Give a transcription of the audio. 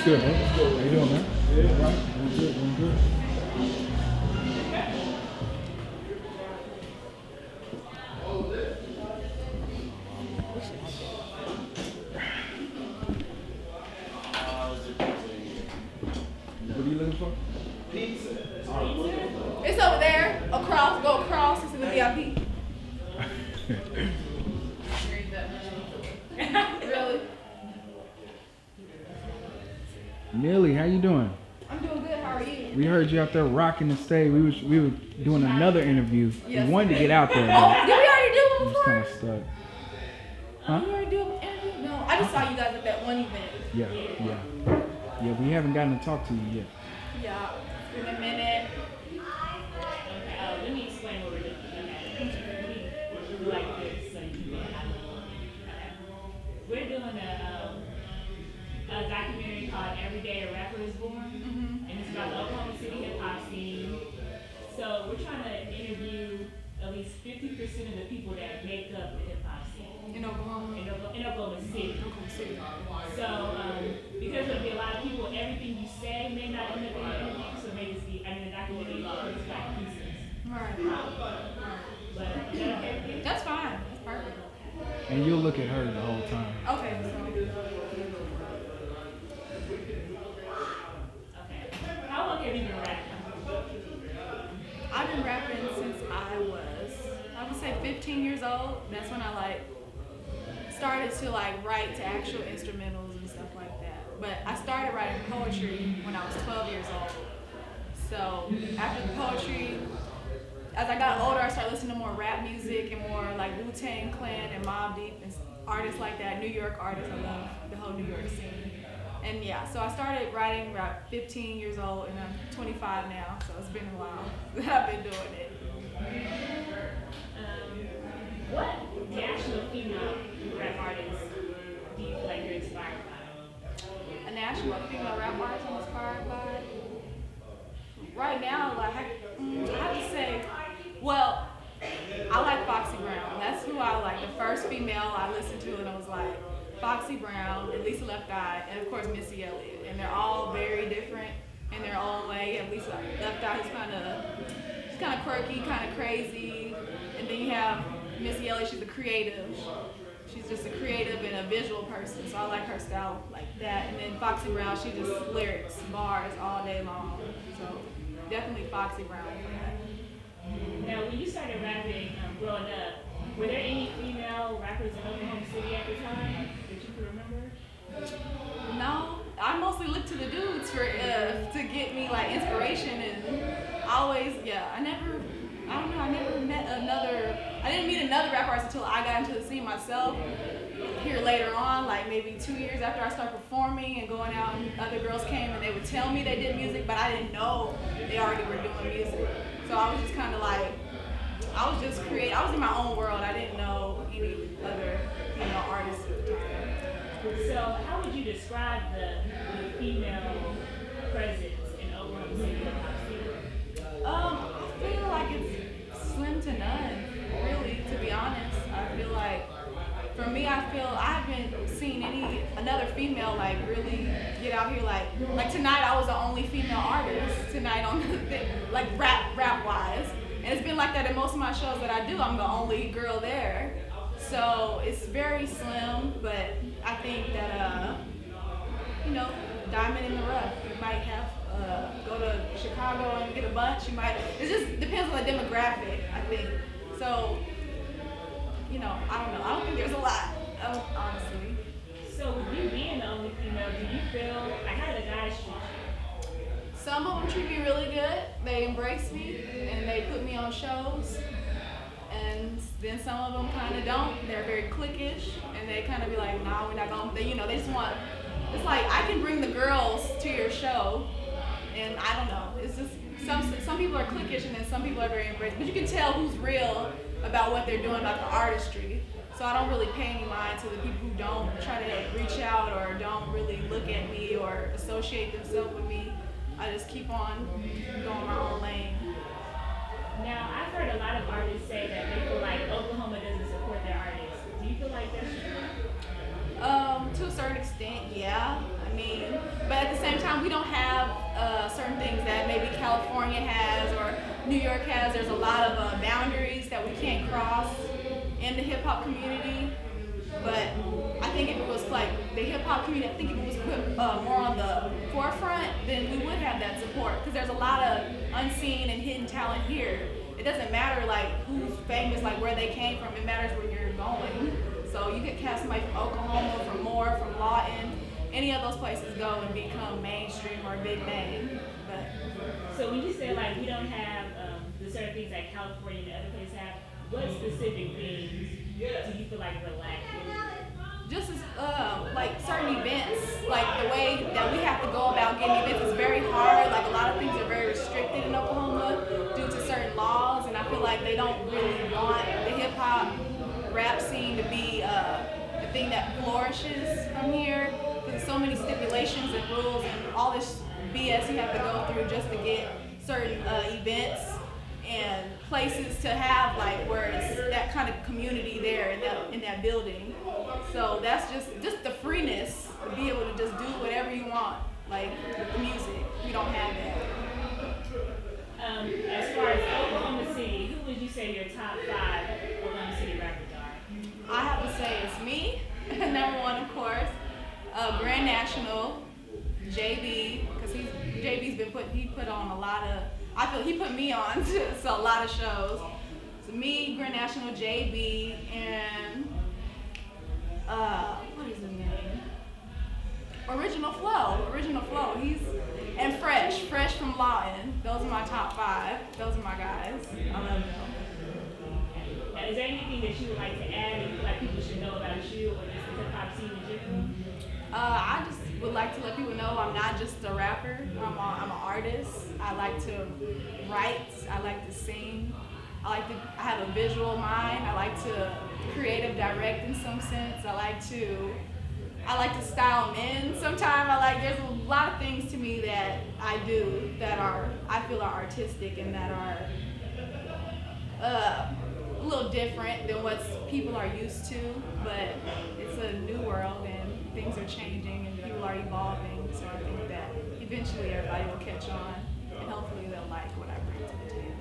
good, man? What's good? How you doing, man? Yeah, right. Doing good, doing good. What are you looking for? It's over there. Across. Go across. It's in the VIP. Really? Miillie, how you doing? I'm doing good. How are you? We heard you out there rocking the stage. We were doing another interview. Yes. We wanted to get out there, Oh, but did we already do it we was before? kind of stuck. Huh? We already do an interview? No, I just saw you guys at that one event. Yeah. We haven't gotten to talk to you yet. Yeah. In a minute. Let me explain what we're doing. We do like this, so you can we're doing a documentary called Every Day a Rapper is Born, and it's about the Oklahoma City hip hop scene. So we're trying to interview at least 50% of the people that make up the hip hop scene In Oklahoma. in Oklahoma City. Oklahoma City. So because there'll be a lot of people, everything you say may not end up in the interview, so maybe it's the documentary puts like pieces. Right. But is that okay with you? That's fine. That's perfect. And you'll look at her the whole time. Okay, so. Okay. How long have you been rapping? I've been rapping since I would say 15 years old. That's when I started to write to actual instrumentals and stuff like that. But I started writing poetry when I was 12 years old. So after the poetry, as I got older, I started listening to more rap music and more like Wu-Tang Clan and Mobb Deep and artists like that, New York artists. I love the whole New York scene. And yeah, so I started writing about 15 years old, and I'm 25 now, so it's been a while that I've been doing it. What national female rap artists do you feel like you're inspired by? A national female rap artist I'm inspired by? Right now, I have to say, well, I like Foxy Brown. That's who I like. The first female I listened to, and I was like, Foxy Brown, and Lisa Left Eye, and of course Missy Elliott. And they're all very different in their own way. And Lisa Left Eye is kind of quirky, kind of crazy. And then you have Missy Elliott. She's a creative. She's just a creative and a visual person. So I like her style like that. And then Foxy Brown, she just lyrics, bars all day long. So definitely Foxy Brown for that. Now, when you started rapping growing up, were there any female rappers in Oklahoma City at the time that you can remember? No, I mostly look to the dudes for to get me inspiration, and I didn't meet another rapper artist until I got into the scene myself. Here later on, maybe 2 years after I started performing and going out, and other girls came and they would tell me they did music, but I didn't know they already were doing music. So I was just kind of I was just creating. I was in my own world. I didn't know any other female artists at the time. So how would you describe the female presence in Oklahoma City hip hop scene? I feel like it's slim to none, really, to be honest. I feel like, for me, I haven't seen another female really get out here like tonight I was the only female artist tonight on the thing, rap wise. And it's been like that in most of my shows that I do. I'm the only girl there. So it's very slim, but I think that, diamond in the rough. You might have, go to Chicago and get a bunch. It just depends on the demographic, I think. So, I don't know. I don't think there's a lot, honestly. So with you being the only female, do you feel, how do the guys treat you? Some of them treat me really good. They embrace me and they put me on shows. And then some of them kind of don't. They're very cliquish and they kind of be like, nah, we're not going to, they just want, it's like, I can bring the girls to your show and I don't know. It's just, some people are cliquish and then some people are very embracing. But you can tell who's real about what they're doing, about the artistry. So I don't really pay any mind to the people who don't try to reach out or don't really look at me or associate themselves with me. I just keep on going my own lane. Now, I've heard a lot of artists say that they feel like Oklahoma doesn't support their artists. Do you feel like that's true? To a certain extent, yeah. But at the same time, we don't have certain things that maybe California has or New York has. There's a lot of boundaries that we can't cross in the hip hop community. But I think if it was like the hip hop community, I think if it was put more on the forefront, then we would have that support. Because there's a lot of unseen and hidden talent here. It doesn't matter like who's famous, like where they came from. It matters where you're going. So you could cast somebody from Oklahoma, from Moore, from Lawton, any of those places go and become mainstream or a big name. But So when you say like we don't have the certain things that California and other places have, what specific things do you feel like we're lacking? just as like certain events, like the way that we have to go about getting events is very hard. Like a lot of things are very restricted in Oklahoma due to certain laws, and I feel like they don't really want the hip hop rap scene to be the thing that flourishes from here. Because there's so many stipulations and rules and all this BS you have to go through just to get certain events and places to have like where it's that kind of community there in that building. So that's just the freeness to be able to just do whatever you want, like with the music. We don't have that. As far as Oklahoma City, who would you say your top 5 Oklahoma City rappers are? I have to say it's me, number one of course. Grand National, JB, because he put on a lot of. I feel he put me on to a lot of shows. So me, Grand National, JB, and what is his name? Original Flow. And Fresh from Lawton. Those are my top 5. Those are my guys. I love them. Is there anything that you would like to add that you feel like people should know about you or just the hip hop scene in general? I just would like to let people know I'm not just a rapper. I'm an artist. I like to write. I like to sing. I have a visual mind. I like to creative direct in some sense. I like to style men. Sometimes there's a lot of things to me that I do that I feel are artistic and that are a little different than what people are used to. But it's a new world and things are changing and people are evolving. So I think that eventually everybody will catch on and hopefully they'll like what I bring to the table.